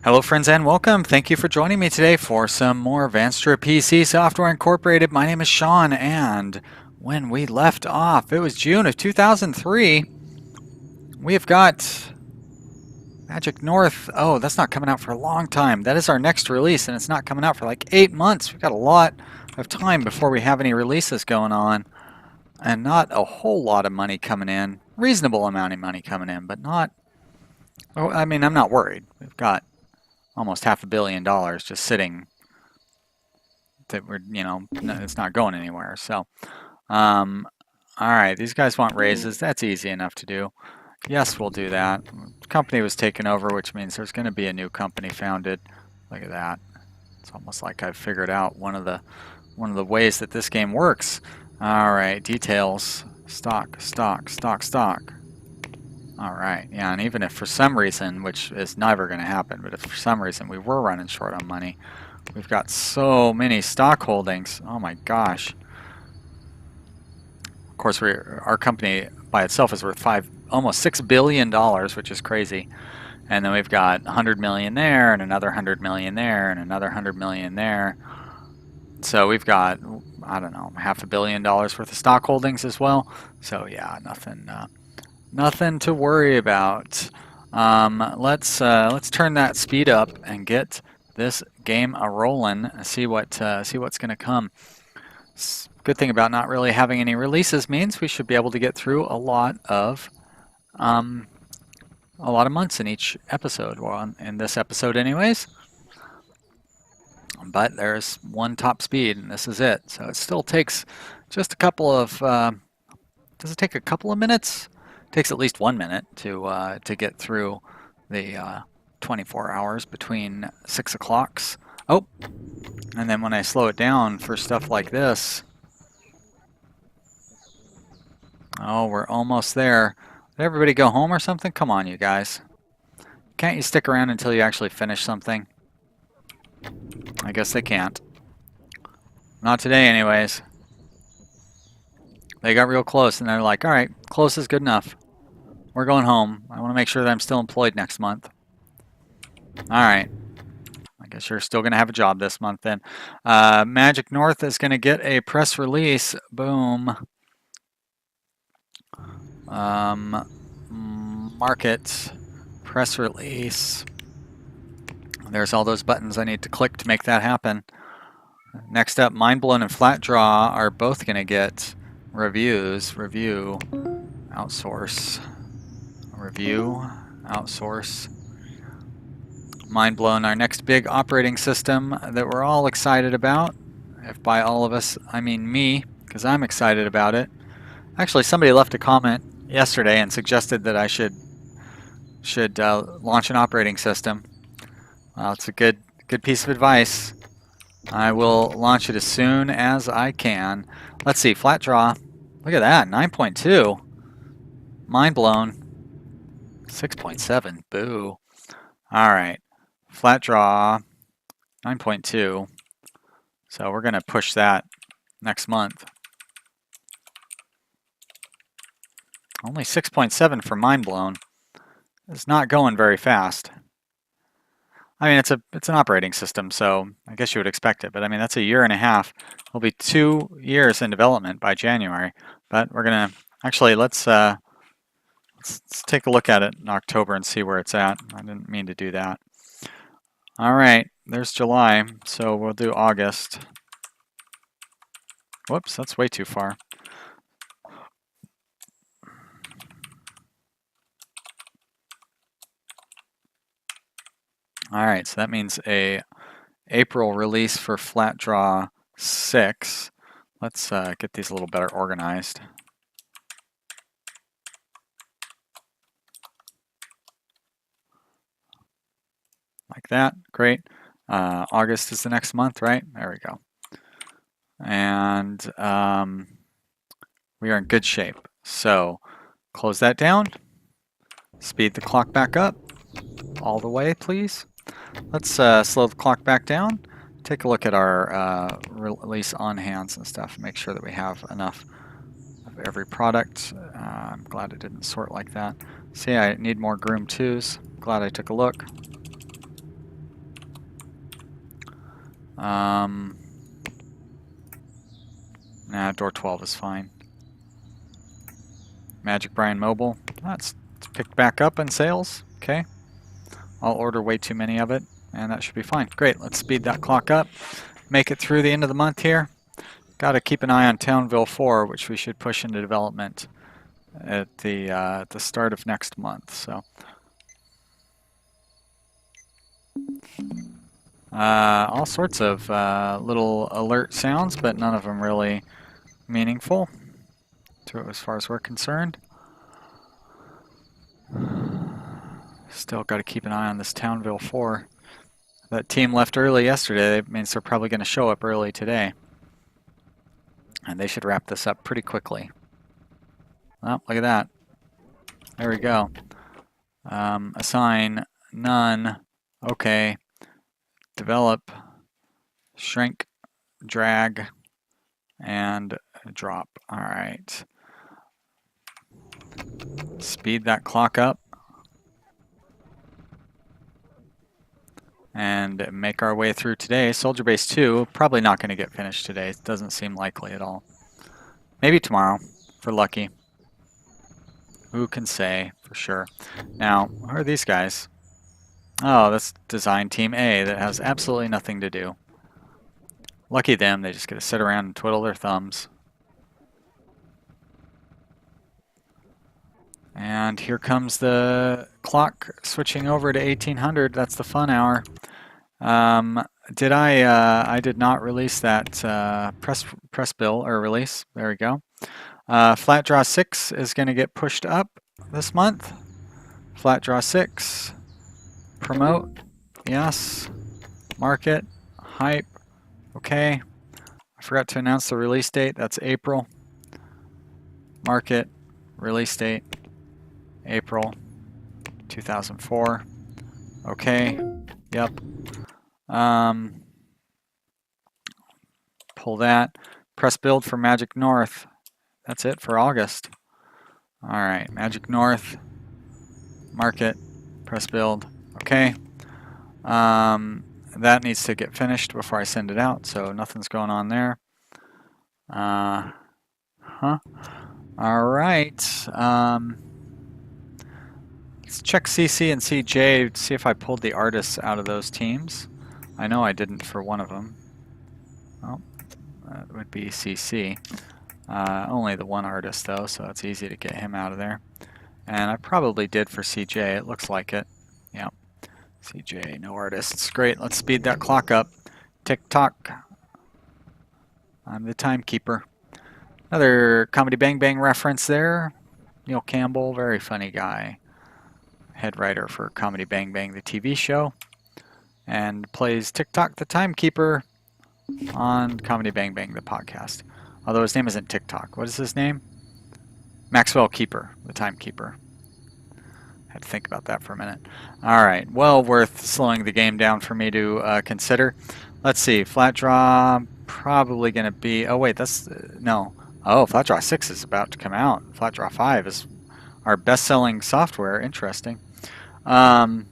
Hello friends and welcome. Thank you for joining me today for some more Vanstra PC Software Incorporated. My name is Sean, and when we left off, it was June of 2003. We've got Magic North. Oh, that's not coming out for a long time. That is our next release, and it's not coming out for like 8 months. We've got a lot of time before we have any releases going on, and not a whole lot of money coming in. Reasonable amount of money coming in, but not... Oh, I mean, I'm not worried. We've got almost $500 million just sitting that it's not going anywhere. So, all right, these guys want raises. That's easy enough to do. Yes, we'll do that. The company was taken over, which means there's going to be a new company founded. Look at that. It's almost like I've figured out one of the ways that this game works. All right, details. Stock, stock, stock, stock. All right, yeah, and even if for some reason, which is never going to happen, but if for some reason we were running short on money, we've got so many stock holdings. Oh my gosh. Of course, our company by itself is worth almost $6 billion, which is crazy. And then we've got 100 million there, and another 100 million there, and another 100 million there. So we've got, I don't know, $500 million worth of stock holdings as well. So yeah, nothing to worry about. Let's turn that speed up and get this game a rolling. See what's going to come. Good thing about not really having any releases means we should be able to get through a lot of months in each episode. Well, in this episode, anyways. But there's one top speed, and this is it. So it still takes just a couple of. Does it take a couple of minutes? Takes at least 1 minute to get through the 24 hours between 6 o'clocks. Oh, and then when I slow it down for stuff like this, oh, we're almost there. Did everybody go home or something? Come on, you guys. Can't you stick around until you actually finish something? I guess they can't. Not today, anyways. They got real close, and they're like, all right, close is good enough. We're going home. I want to make sure that I'm still employed next month. All right. I guess you're still going to have a job this month then. Magic North is going to get a press release. Boom. Market. Press release. There's all those buttons I need to click to make that happen. Next up, Mindblown and Flat Draw are both going to get reviews. Review. Outsource. Review, outsource. Mindblown, our next big operating system that we're all excited about. If by all of us, I mean me, because I'm excited about it. Actually, somebody left a comment yesterday and suggested that I should launch an operating system. Well, it's a good piece of advice. I will launch it as soon as I can. Let's see, flat draw. Look at that, 9.2. Mindblown. 6.7. Boo. All right. Flat draw. 9.2. So we're going to push that next month. Only 6.7 for Mindblown. It's not going very fast. I mean, it's an operating system, so I guess you would expect it. But I mean, that's a year and a half. It'll be 2 years in development by January. But we're going to actually let's take a look at it in October and see where it's at. I didn't mean to do that. All right, there's July, so we'll do August. Whoops, that's way too far. All right, so that means a April release for Flat Draw 6. Let's get these a little better organized. Like that, great. August is the next month, right? There we go. And we are in good shape. So close that down. Speed the clock back up all the way, please. Let's slow the clock back down. Take a look at our release on hands and stuff. Make sure that we have enough of every product. I'm glad it didn't sort like that. See, I need more Groom 2s. Glad I took a look. Nah, door 12 is fine. Magic Brian Mobile. That's picked back up in sales. Okay. I'll order way too many of it, and that should be fine. Great. Let's speed that clock up. Make it through the end of the month here. Got to keep an eye on Townville 4, which we should push into development at the start of next month. So, all sorts of little alert sounds, but none of them really meaningful as far as we're concerned. Still got to keep an eye on this Townville 4. That team left early yesterday. That means they're probably going to show up early today. And they should wrap this up pretty quickly. Oh, look at that. There we go. Assign, none, okay. Develop, shrink, drag, and drop. All right. Speed that clock up. And make our way through today. Soldier Base 2, probably not going to get finished today. It doesn't seem likely at all. Maybe tomorrow, if we're lucky. Who can say for sure? Now, who are these guys? Oh, that's Design Team A that has absolutely nothing to do. Lucky them, they just get to sit around and twiddle their thumbs. And here comes the clock switching over to 1800. That's the fun hour. I did not release that press bill or release. There we go. Flat Draw 6 is going to get pushed up this month. Flat Draw 6. Promote. Yes. Market. Hype. Okay. I forgot to announce the release date. That's April. Market. Release date. April 2004. Okay. Yep. Pull that. Press build for Magic North. That's it for August. All right. Magic North. Market. Press build. Okay. That needs to get finished before I send it out, so nothing's going on there. All right. Let's check CC and CJ, see if I pulled the artists out of those teams. I know I didn't for one of them. Oh, that would be CC. Only the one artist though, so it's easy to get him out of there. And I probably did for CJ, it looks like it. Yep. CJ, no artists. Great, let's speed that clock up. Tick-tock. I'm the timekeeper. Another Comedy Bang Bang reference there. Neil Campbell, very funny guy. Head writer for Comedy Bang Bang, the TV show. And plays Tick-tock the timekeeper on Comedy Bang Bang, the podcast. Although his name isn't Tick-tock. What is his name? Maxwell Keeper, the timekeeper. Had to think about that for a minute. All right, well worth slowing the game down for me to consider. Let's see, flat draw probably going to be, oh wait, that's, no. Oh, flat draw 6 is about to come out. Flat draw 5 is our best-selling software. Interesting. As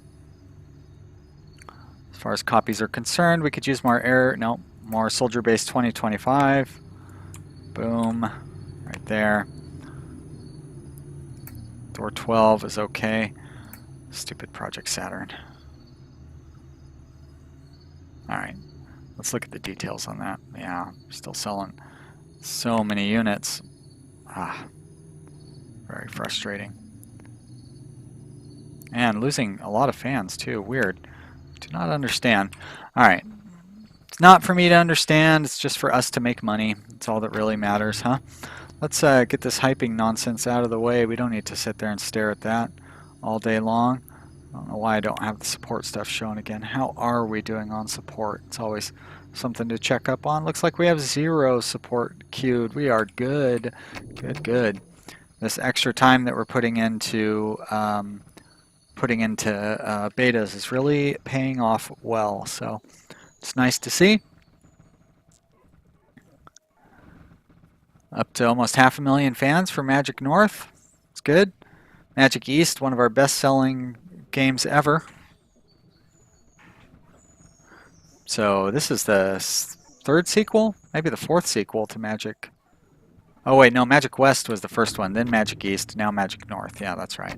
far as copies are concerned, we could use more more Soldier Base 2025. Boom, right there. Door 12 is okay. Stupid Project Saturn. Alright, let's look at the details on that. Yeah, still selling so many units. Very frustrating. And losing a lot of fans too. Weird. Do not understand. Alright. It's not for me to understand. It's just for us to make money. It's all that really matters, huh? Let's get this hyping nonsense out of the way. We don't need to sit there and stare at that all day long. I don't know why I don't have the support stuff shown again. How are we doing on support? It's always something to check up on. Looks like we have 0 support queued. We are good. Good, good. This extra time that we're putting into betas is really paying off well. So it's nice to see. Up to almost 500,000 fans for Magic North. It's good. Magic East, one of our best-selling games ever. So this is the third sequel, maybe the fourth sequel to Magic. Oh wait, no, Magic West was the first one, then Magic East, now Magic North. Yeah, that's right.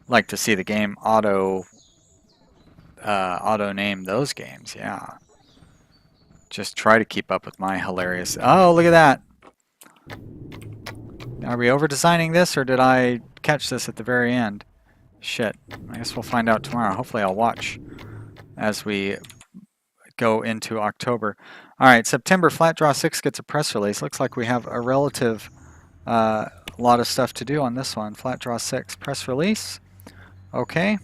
Like to see the game auto name those games. Yeah. Just try to keep up with my hilarious. Oh, look at that. Are we over designing this, or did I catch this at the very end? Shit. I guess we'll find out tomorrow. Hopefully I'll watch as we go into October. All right, September, Flat Draw 6 gets a press release. Looks like we have a relative lot of stuff to do on this one. Flat Draw 6 press release. Okay.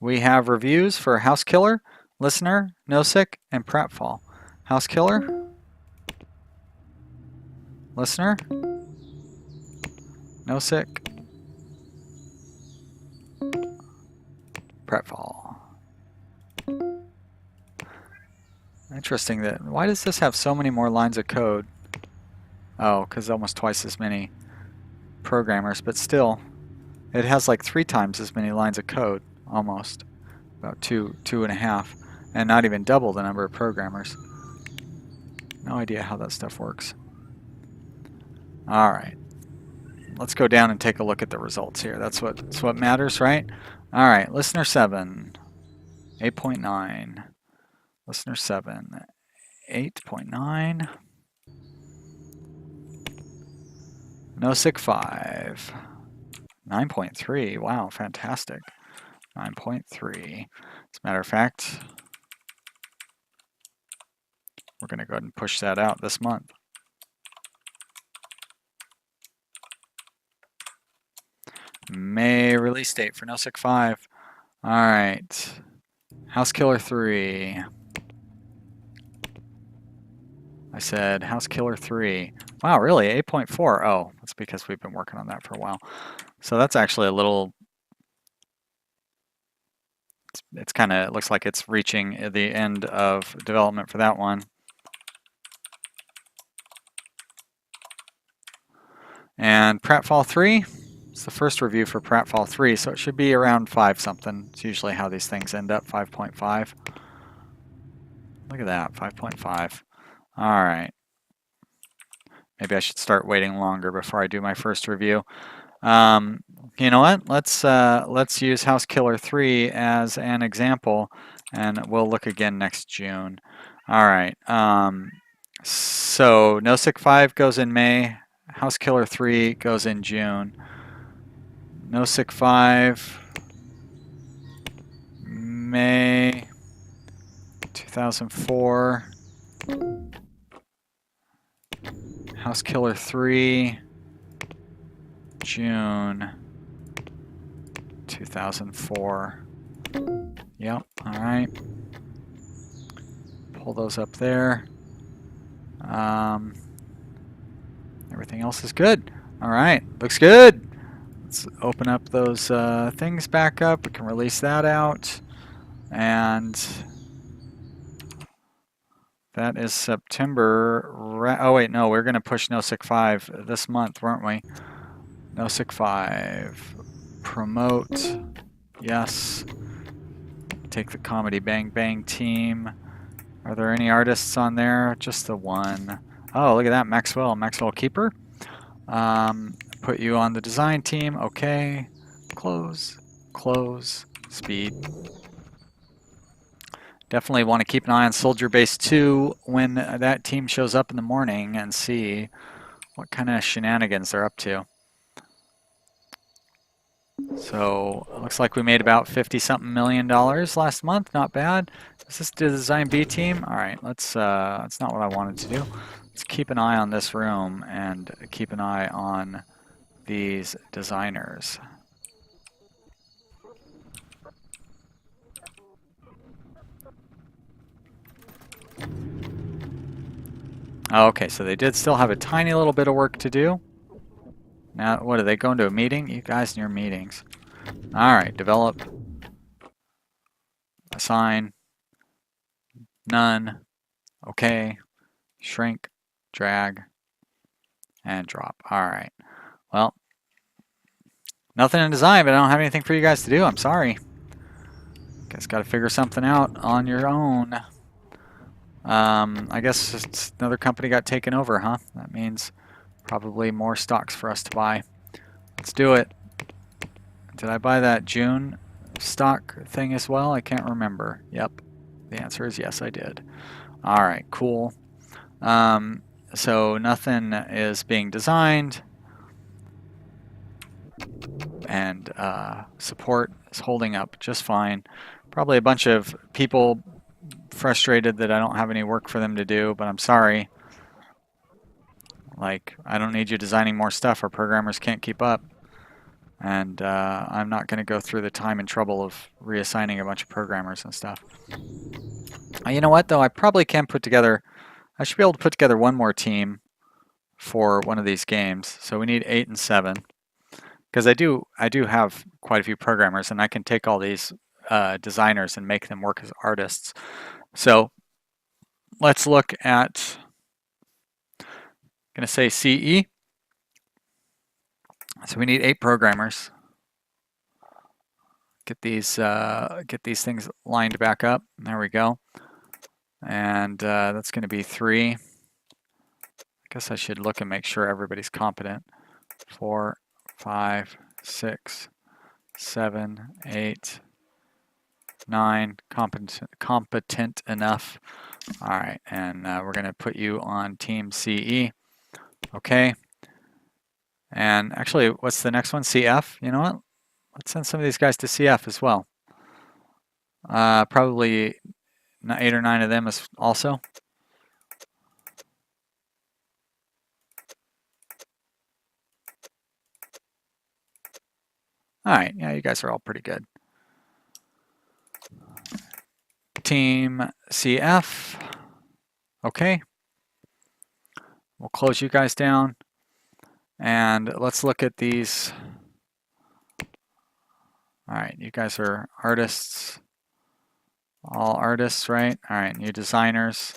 We have reviews for House Killer, Listener, Nosek, and Pratfall. House Killer, Listener, Nosek, Pratfall. Interesting that. Why does this have so many more lines of code? Oh, because almost twice as many programmers, but still, it has like 3 times as many lines of code, almost. About two and a half, and not even double the number of programmers. No idea how that stuff works. All right, let's go down and take a look at the results here. That's what matters, right? All right, listener 7, 8.9. Listener 7, 8.9. Nosek 5, 9.3. Wow, fantastic. 9.3. As a matter of fact, we're going to go ahead and push that out this month. May release date for Nosek 5. All right. House Killer 3. I said House Killer 3. Wow, really? 8.4. Oh, that's because we've been working on that for a while. So that's actually a little... It's kind of, it looks like it's reaching the end of development for that one. And Pratfall 3, it's the first review for Pratfall 3, so it should be around 5 something. It's usually how these things end up, 5.5. Look at that, 5.5. All right. Maybe I should start waiting longer before I do my first review. You know what? Let's use House Killer 3 as an example, and we'll look again next June. All right. So Nosek 5 goes in May. House Killer 3 goes in June. Nosek 5, May 2004. House Killer 3, June 2004. Yep, all right. Pull those up there. Everything else is good. All right, looks good. Let's open up those things back up. We can release that out. And that is September. Oh, wait, no, we're going to push Nosek 5 this month, weren't we? Nosek 5. Promote. Yes. Take the Comedy Bang Bang team. Are there any artists on there? Just the one. Oh, look at that, Maxwell Keeper. Put you on the design team. Okay. Close. Speed. Definitely want to keep an eye on Soldier Base 2 when that team shows up in the morning and see what kind of shenanigans they're up to. So it looks like we made about $50-something million last month. Not bad. Is this the Design B team? All right, that's not what I wanted to do. Let's keep an eye on this room and keep an eye on these designers. Okay, so they did still have a tiny little bit of work to do. Now, what, are they going to a meeting? You guys and your meetings. All right, develop, assign, none, okay, shrink, drag, and drop. All right, well, Nothing in design, but I don't have anything for you guys to do. I'm sorry. Guys got to figure something out on your own. I guess another company got taken over, huh? That means probably more stocks for us to buy. Let's do it. Did I buy that June stock thing as well? I can't remember. Yep. The answer is yes, I did. All right, cool. So nothing is being designed, and support is holding up just fine. Probably a bunch of people frustrated that I don't have any work for them to do, but I'm sorry. Like, I don't need you designing more stuff. Our programmers can't keep up. And I'm not going to go through the time and trouble of reassigning a bunch of programmers and stuff. You know what, though? I probably can put together... I should be able to put together one more team for one of these games. So we need 8 and 7. Because I do have quite a few programmers, and I can take all these designers and make them work as artists. So let's look at... I'm going to say CE. So we need 8 programmers. Get these things lined back up. There we go. And that's going to be 3. I guess I should look and make sure everybody's competent. 4, 5, 6, 7, 8, 9. Competent enough. All right, and we're going to put you on Team CE. Okay. And actually, what's the next one? CF? You know what? Let's send some of these guys to CF as well. Probably 8 or 9 of them is also. All right, yeah, you guys are all pretty good. Team CF. Okay. We'll close you guys down. And let's look at these. All right, you guys are artists. All artists, right? All right, you designers.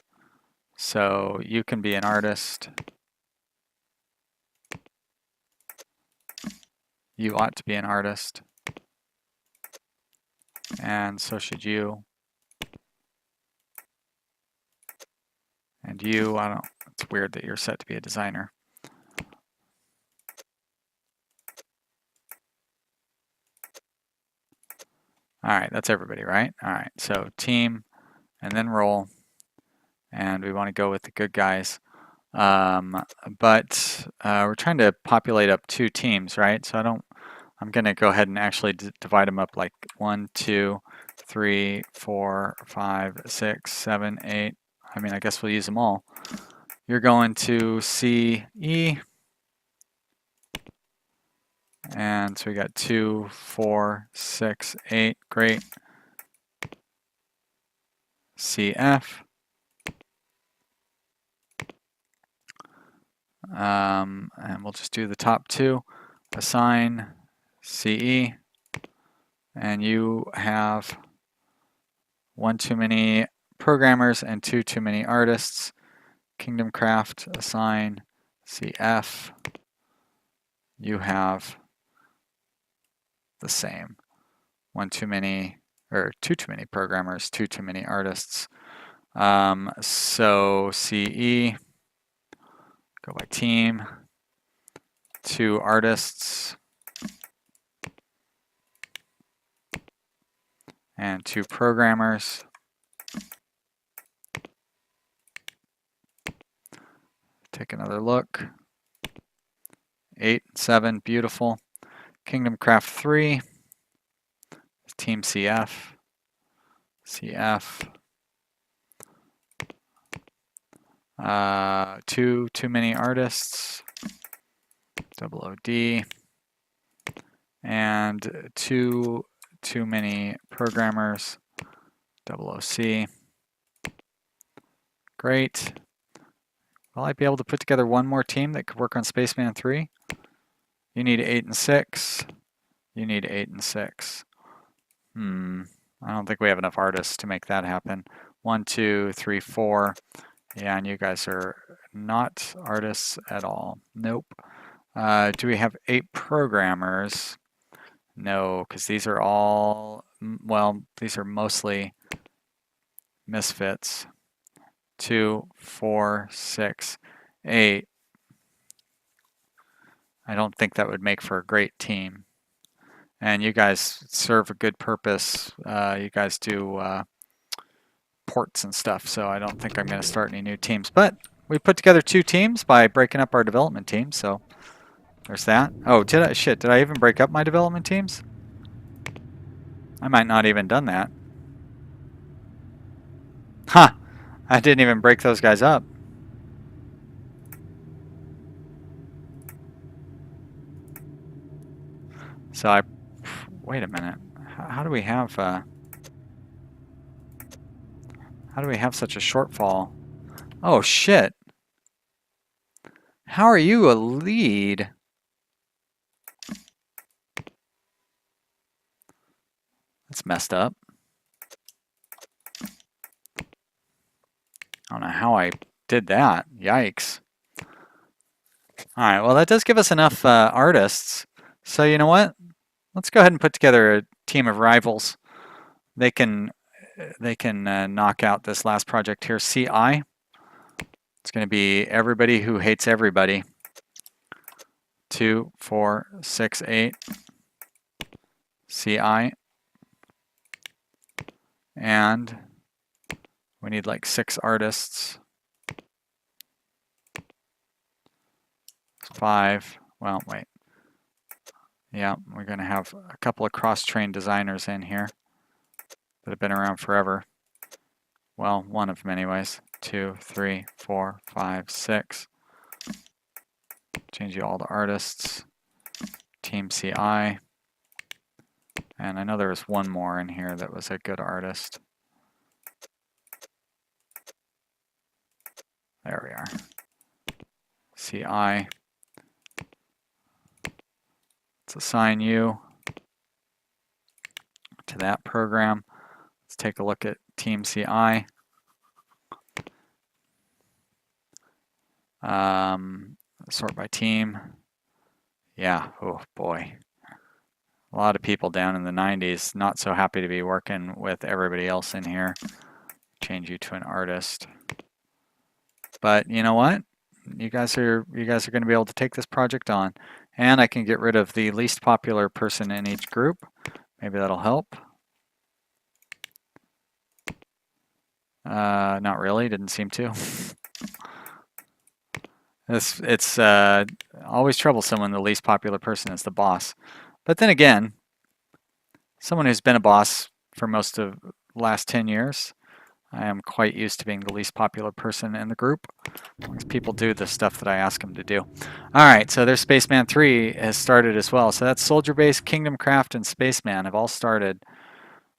So you can be an artist. You ought to be an artist. And so should you. And you, I don't, it's weird that you're set to be a designer. All right, that's everybody, right? All right, so team and then role. And we want to go with the good guys. But we're trying to populate up 2 teams, right? So I'm going to go ahead and actually divide them up like 1, 2, 3, 4, 5, 6, 7, 8. I mean, I guess we'll use them all. You're going to CE. And so we got 2, 4, 6, 8. Great. CF. And we'll just do the top 2. Assign CE. And you have 1 too many programmers and 2 too many artists. Kingdom Craft, assign CF. You have the same. 1 too many, or 2 too many programmers, 2 too many artists. So CE, go by team, 2 artists, and 2 programmers. Take another look. 8, 7, beautiful. Kingdom Craft 3, Team CF, CF. 2 too many artists, OOD, and 2 too many programmers, OOC. Great. Will I be able to put together one more team that could work on Spaceman 3? You need 8 and 6. You need 8 and 6. I don't think we have enough artists to make that happen. 1, 2, 3, 4. Yeah, and you guys are not artists at all. Nope. Do we have 8 programmers? No, because these are all, well, these are mostly misfits. 2, 4, 6, 8. I don't think that would make for a great team. And you guys serve a good purpose. You guys do ports and stuff, so I don't think I'm going to start any new teams. But we put together 2 teams by breaking up our development team, so there's that. Oh, did I even break up my development teams? I might not even done that. Ha! Huh, I didn't even break those guys up. So wait a minute. How do we have such a shortfall? Oh shit. How are you a lead? That's messed up. I don't know how I did that. Yikes. All right, well, that does give us enough artists. So you know what? Let's go ahead and put together a team of rivals. They can knock out this last project here. CI. It's going to be everybody who hates everybody. 2, 4, 6, 8. CI. And we need like 6 artists. 5. Well, wait. Yeah, we're going to have a couple of cross-trained designers in here that have been around forever. Well, one of them anyways. 2, 3, 4, 5, 6. Change you all to artists. Team CI. And I know there was one more in here that was a good artist. There we are. CI. Let's assign you to that program. Let's take a look at Team CI. Sort by team. Yeah, oh boy. A lot of people down in the 90s not so happy to be working with everybody else in here. Change you to an artist. But you know what? You guys are going to be able to take this project on. And I can get rid of the least popular person in each group. Maybe that'll help. Not really, didn't seem to. It's always troublesome when the least popular person is the boss. But then again, someone who's been a boss for most of the last 10 years, I am quite used to being the least popular person in the group, as long as people do the stuff that I ask them to do. All right, so there's Spaceman 3 has started as well. So that's Soldier Base, Kingdom Craft, and Spaceman have all started.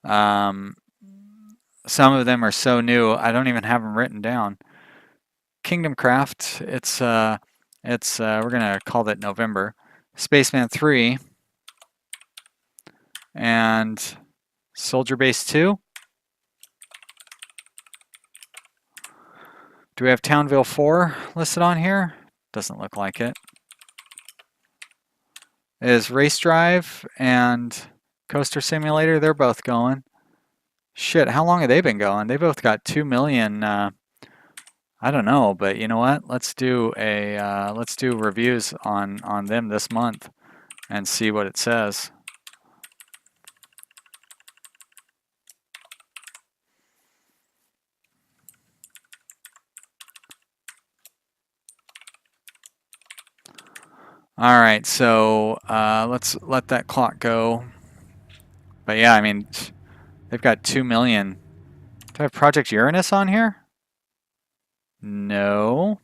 Some of them are so new, I don't even have them written down. Kingdom Craft, we're gonna call that November. Spaceman 3 and Soldier Base 2. Do we have Townville 4 listed on here? Doesn't look like it. Is Race Drive and Coaster Simulator, they're both going. Shit, how long have they been going? They both got 2 million. I don't know, but you know what? Let's do reviews on them this month and see what it says. All right, so let's let that clock go. But yeah, I mean, they've got 2 million. Do I have Project Uranus on here? No.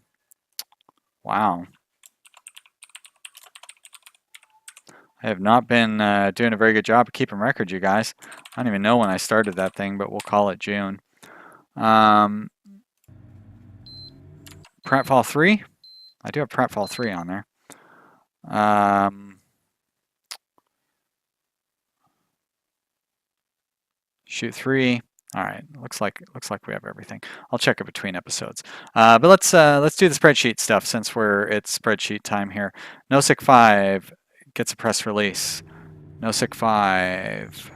Wow. I have not been doing a very good job of keeping records, you guys. I don't even know when I started that thing, but we'll call it June. Pratfall 3? I do have Pratfall 3 on there. Shoot 3. All right, looks like we have everything. I'll check it between episodes. But let's do the spreadsheet stuff since it's spreadsheet time here. NoSick 5 gets a press release. NoSick 5.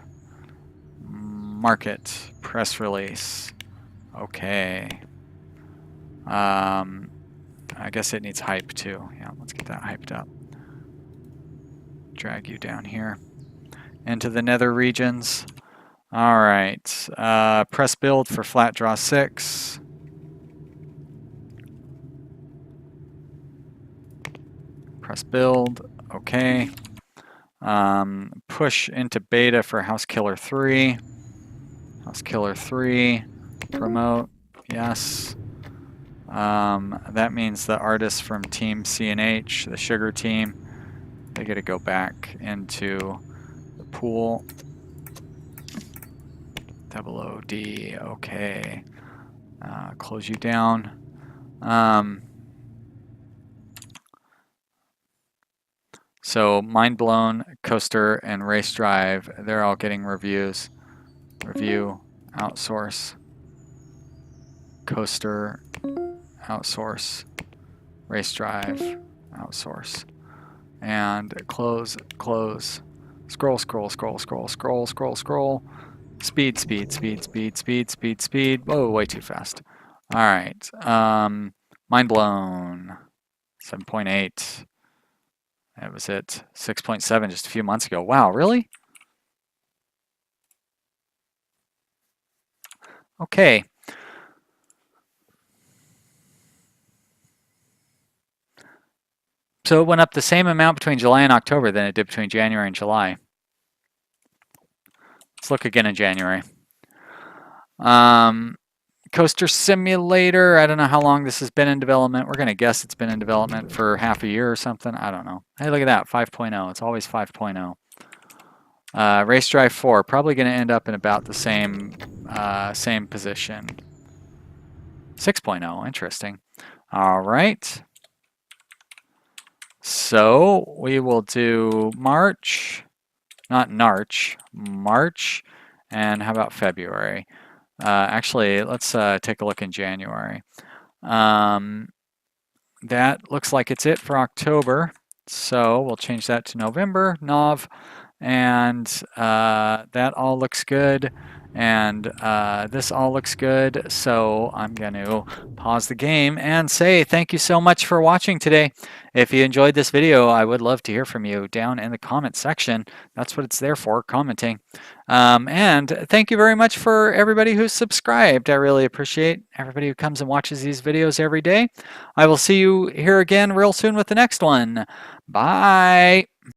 Market. Press release. Okay. I guess it needs hype too. Yeah, let's get that hyped up. Drag you down here into the nether regions. All right. Press build for flat draw 6. Press build. Okay. Push into beta for House Killer 3. House Killer 3. Promote. Yes. That means the artists from Team C&H, the Sugar Team, they get to go back into the pool. OOD, okay. Close you down. So Mind Blown, Coaster, and Race Drive, they're all getting reviews. Review, outsource, Coaster, outsource, Race Drive, outsource, and close, close, scroll, scroll, scroll, scroll, scroll, scroll, scroll, speed, speed, speed, speed, speed, speed, speed. Whoa, way too fast. All right. Mind Blown, 7.8. That was it. 6.7 just a few months ago. Wow, really? Okay. So it went up the same amount between July and October than it did between January and July. Let's look again in January. Coaster Simulator, I don't know how long this has been in development. We're going to guess it's been in development for half a year or something. I don't know. Hey, look at that, 5.0. It's always 5.0. Race Drive 4, probably going to end up in about the same position. 6.0, interesting. All right. So we will do March, not Narch, March, and how about February? Actually, let's take a look in January. That looks like it's it for October. So we'll change that to November, Nov, and that all looks good. And this all looks good. So I'm going to pause the game and say thank you so much for watching today. If you enjoyed this video, I would love to hear from you down in the comment section. That's what it's there for, commenting. And thank you very much for everybody who's subscribed. I really appreciate everybody who comes and watches these videos every day. I will see you here again real soon with the next one. Bye.